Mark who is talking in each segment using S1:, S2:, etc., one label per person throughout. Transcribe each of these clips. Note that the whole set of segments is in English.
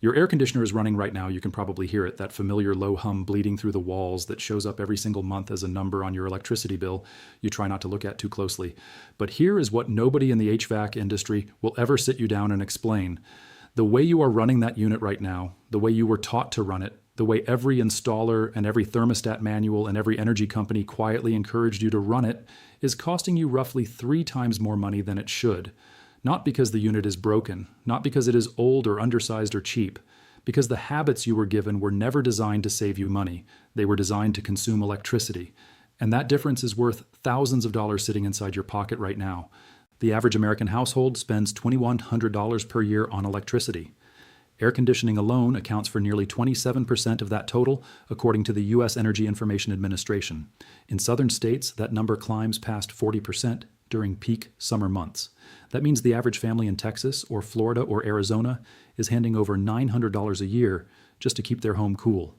S1: Your air conditioner is running right now. You can probably hear it, that familiar low hum bleeding through the walls that shows up every single month as a number on your electricity bill you try not to look at too closely. But here is what nobody in the HVAC industry will ever sit you down and explain. The way you are running that unit right now, the way you were taught to run it, the way every installer and every thermostat manual and every energy company quietly encouraged you to run it, is costing you roughly 3 times more money than it should. Not because the unit is broken, not because it is old or undersized or cheap, because the habits you were given were never designed to save you money. They were designed to consume electricity. And that difference is worth thousands of dollars sitting inside your pocket right now. The average American household spends $2,100 per year on electricity. Air conditioning alone accounts for nearly 27% of that total, according to the U.S. Energy Information Administration. In southern states, that number climbs past 40% during peak summer months. That means the average family in Texas or Florida or Arizona is handing over $900 a year just to keep their home cool.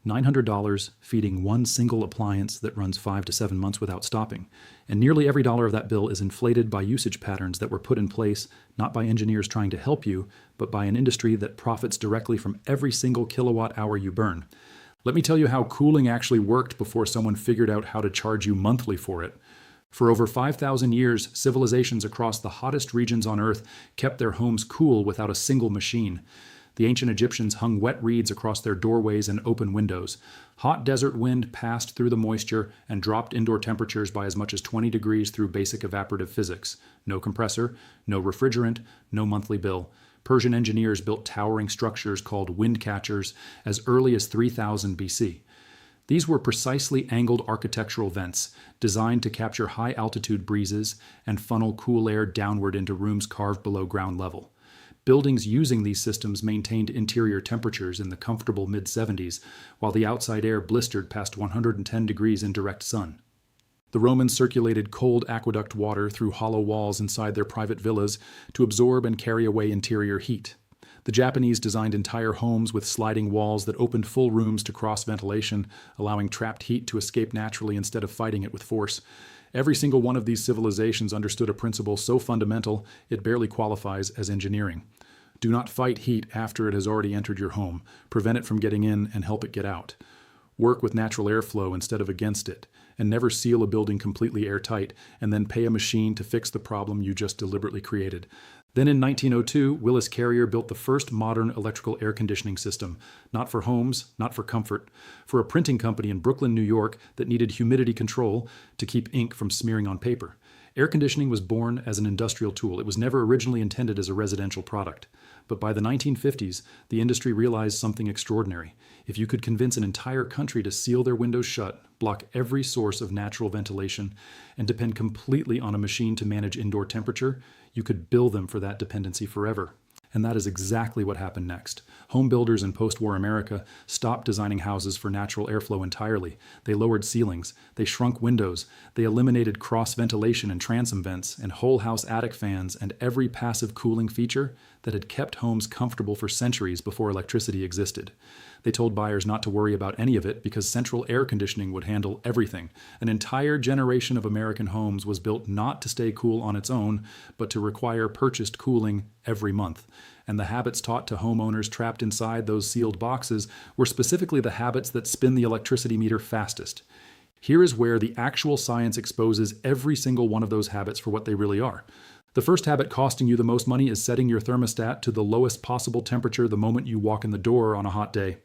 S1: $900 feeding one single appliance that runs 5 to 7 months without stopping. And nearly every dollar of that bill is inflated by usage patterns that were put in place not by engineers trying to help you, but by an industry that profits directly from every single kilowatt hour you burn. Let me tell you how cooling actually worked before someone figured out how to charge you monthly for it. For over 5,000 years, civilizations across the hottest regions on Earth kept their homes cool without a single machine. The ancient Egyptians hung wet reeds across their doorways and open windows. Hot desert wind passed through the moisture and dropped indoor temperatures by as much as 20 degrees through basic evaporative physics. No compressor, no refrigerant, no monthly bill. Persian engineers built towering structures called wind catchers as early as 3000 BC. These were precisely angled architectural vents designed to capture high-altitude breezes and funnel cool air downward into rooms carved below ground level. Buildings using these systems maintained interior temperatures in the comfortable mid-70s, while the outside air blistered past 110 degrees in direct sun. The Romans circulated cold aqueduct water through hollow walls inside their private villas to absorb and carry away interior heat. The Japanese designed entire homes with sliding walls that opened full rooms to cross ventilation, allowing trapped heat to escape naturally instead of fighting it with force. Every single one of these civilizations understood a principle so fundamental it barely qualifies as engineering. Do not fight heat after it has already entered your home. Prevent it from getting in and help it get out. Work with natural airflow instead of against it, and never seal a building completely airtight and then pay a machine to fix the problem you just deliberately created. Then in 1902, Willis Carrier built the first modern electrical air conditioning system, not for homes, not for comfort, for a printing company in Brooklyn, New York that needed humidity control to keep ink from smearing on paper. Air conditioning was born as an industrial tool. It was never originally intended as a residential product. But by the 1950s, the industry realized something extraordinary. If you could convince an entire country to seal their windows shut, block every source of natural ventilation, and depend completely on a machine to manage indoor temperature, you could bill them for that dependency forever. And that is exactly what happened next. Home builders in post-war America stopped designing houses for natural airflow entirely. They lowered ceilings, they shrunk windows, they eliminated cross-ventilation and transom vents, and whole-house attic fans, and every passive cooling feature that had kept homes comfortable for centuries before electricity existed. They told buyers not to worry about any of it because central air conditioning would handle everything. An entire generation of American homes was built not to stay cool on its own, but to require purchased cooling every month. And the habits taught to homeowners trapped inside those sealed boxes were specifically the habits that spin the electricity meter fastest. Here is where the actual science exposes every single one of those habits for what they really are. The first habit costing you the most money is setting your thermostat to the lowest possible temperature the moment you walk in the door on a hot day.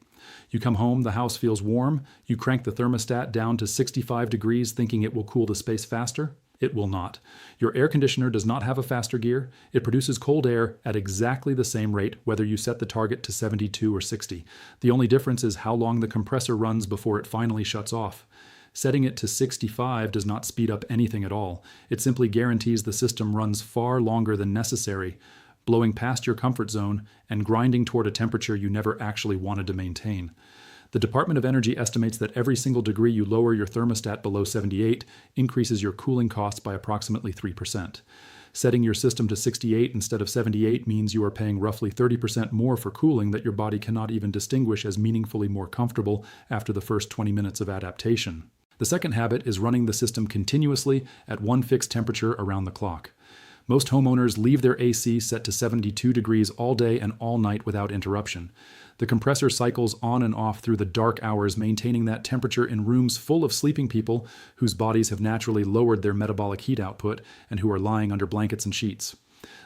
S1: You come home, the house feels warm, you crank the thermostat down to 65 degrees thinking it will cool the space faster. It will not. Your air conditioner does not have a faster gear. It produces cold air at exactly the same rate whether you set the target to 72 or 60. The only difference is how long the compressor runs before it finally shuts off. Setting it to 65 does not speed up anything at all. It simply guarantees the system runs far longer than necessary, blowing past your comfort zone and grinding toward a temperature you never actually wanted to maintain. The Department of Energy estimates that every single degree you lower your thermostat below 78 increases your cooling costs by approximately 3%. Setting your system to 68 instead of 78 means you are paying roughly 30% more for cooling that your body cannot even distinguish as meaningfully more comfortable after the first 20 minutes of adaptation. The second habit is running the system continuously at one fixed temperature around the clock. Most homeowners leave their AC set to 72 degrees all day and all night without interruption. The compressor cycles on and off through the dark hours, maintaining that temperature in rooms full of sleeping people whose bodies have naturally lowered their metabolic heat output and who are lying under blankets and sheets.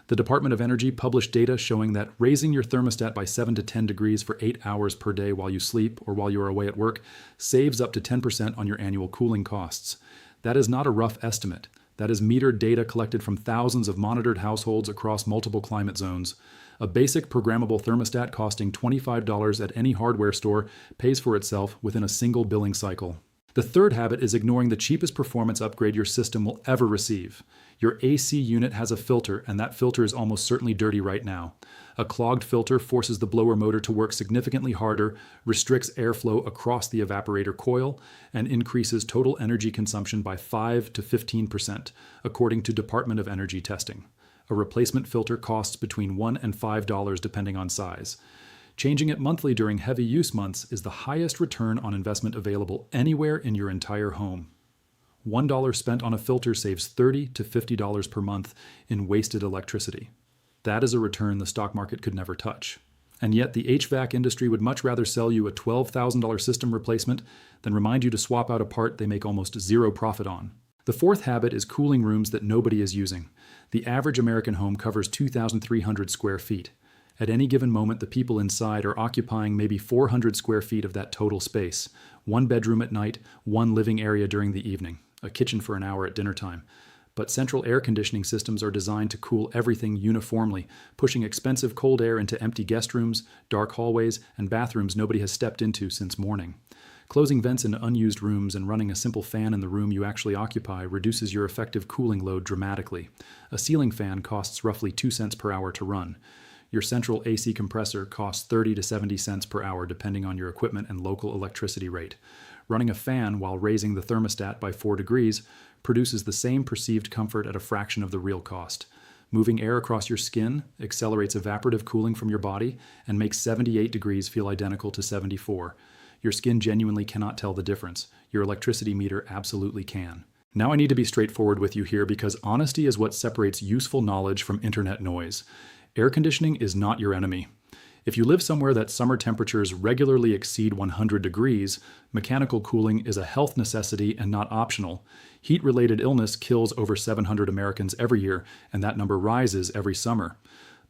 S1: The Department of Energy published data showing that raising your thermostat by 7 to 10 degrees for 8 hours per day while you sleep or while you are away at work saves up to 10% on your annual cooling costs. That is not a rough estimate. That is metered data collected from thousands of monitored households across multiple climate zones. A basic programmable thermostat costing $25 at any hardware store pays for itself within a single billing cycle. The third habit is ignoring the cheapest performance upgrade your system will ever receive. Your AC unit has a filter, and that filter is almost certainly dirty right now. A clogged filter forces the blower motor to work significantly harder, restricts airflow across the evaporator coil, and increases total energy consumption by 5 to 15%, according to Department of Energy testing. A replacement filter costs between $1 and $5 depending on size. Changing it monthly during heavy use months is the highest return on investment available anywhere in your entire home. $1 spent on a filter saves $30 to $50 per month in wasted electricity. That is a return the stock market could never touch. And yet the HVAC industry would much rather sell you a $12,000 system replacement than remind you to swap out a part they make almost zero profit on. The fourth habit is cooling rooms that nobody is using. The average American home covers 2,300 square feet. At any given moment, the people inside are occupying maybe 400 square feet of that total space. One bedroom at night, one living area during the evening, a kitchen for an hour at dinner time. But central air conditioning systems are designed to cool everything uniformly, pushing expensive cold air into empty guest rooms, dark hallways, and bathrooms nobody has stepped into since morning. Closing vents into unused rooms and running a simple fan in the room you actually occupy reduces your effective cooling load dramatically. A ceiling fan costs roughly 2 cents per hour to run. Your central AC compressor costs 30 to 70 cents per hour depending on your equipment and local electricity rate. Running a fan while raising the thermostat by 4 degrees produces the same perceived comfort at a fraction of the real cost. Moving air across your skin accelerates evaporative cooling from your body and makes 78 degrees feel identical to 74. Your skin genuinely cannot tell the difference. Your electricity meter absolutely can. Now I need to be straightforward with you here because honesty is what separates useful knowledge from internet noise. Air conditioning is not your enemy. If you live somewhere that summer temperatures regularly exceed 100 degrees, mechanical cooling is a health necessity and not optional. Heat-related illness kills over 700 Americans every year, and that number rises every summer.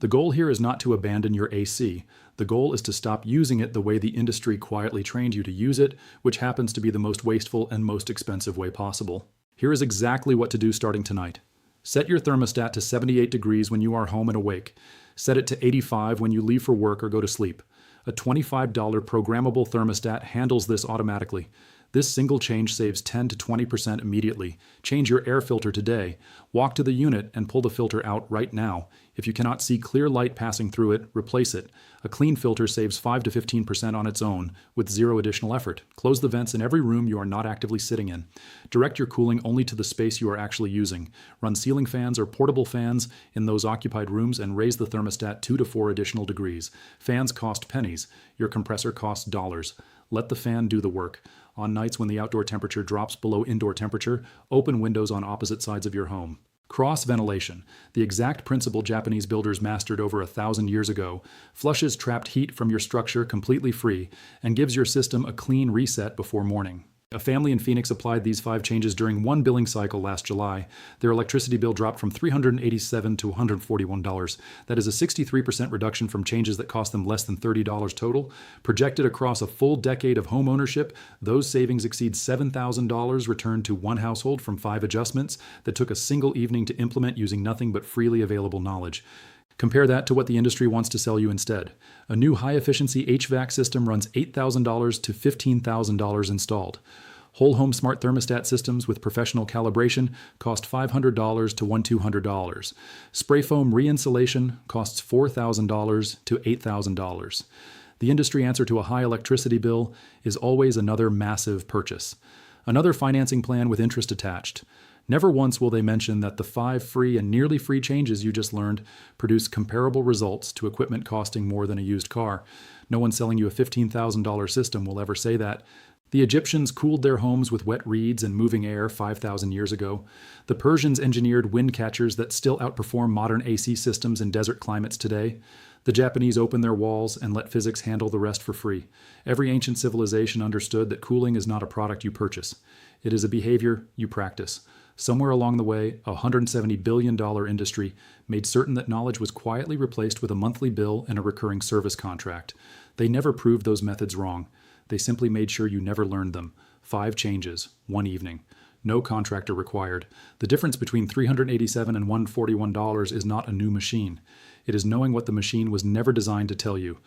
S1: The goal here is not to abandon your AC. The goal is to stop using it the way the industry quietly trained you to use it, which happens to be the most wasteful and most expensive way possible. Here is exactly what to do starting tonight. Set your thermostat to 78 degrees when you are home and awake. Set it to 85 when you leave for work or go to sleep. A $25 programmable thermostat handles this automatically. This single change saves 10 to 20% immediately. Change your air filter today. Walk to the unit and pull the filter out right now. If you cannot see clear light passing through it, replace it. A clean filter saves 5 to 15% on its own, with zero additional effort. Close the vents in every room you are not actively sitting in. Direct your cooling only to the space you are actually using. Run ceiling fans or portable fans in those occupied rooms and raise the thermostat 2 to 4 additional degrees. Fans cost pennies. Your compressor costs dollars. Let the fan do the work. On nights when the outdoor temperature drops below indoor temperature, open windows on opposite sides of your home. Cross ventilation, the exact principle Japanese builders mastered over 1,000 years ago, flushes trapped heat from your structure completely free and gives your system a clean reset before morning. A family in Phoenix applied these 5 changes during one billing cycle last July. Their electricity bill dropped from $387 to $141. That is a 63% reduction from changes that cost them less than $30 total. Projected across a full decade of home ownership, those savings exceed $7,000 returned to one household from 5 adjustments that took a single evening to implement using nothing but freely available knowledge. Compare that to what the industry wants to sell you instead. A new high-efficiency HVAC system runs $8,000 to $15,000 installed. Whole home smart thermostat systems with professional calibration cost $500 to $1,200. Spray foam re-insulation costs $4,000 to $8,000. The industry answer to a high electricity bill is always another massive purchase. Another financing plan with interest attached. Never once will they mention that the 5 free and nearly free changes you just learned produce comparable results to equipment costing more than a used car. No one selling you a $15,000 system will ever say that. The Egyptians cooled their homes with wet reeds and moving air 5,000 years ago. The Persians engineered wind catchers that still outperform modern AC systems in desert climates today. The Japanese opened their walls and let physics handle the rest for free. Every ancient civilization understood that cooling is not a product you purchase. It is a behavior you practice. Somewhere along the way, a $170 billion industry made certain that knowledge was quietly replaced with a monthly bill and a recurring service contract. They never proved those methods wrong. They simply made sure you never learned them. 5 changes, 1 evening. No contractor required. The difference between $387 and $141 is not a new machine. It is knowing what the machine was never designed to tell you.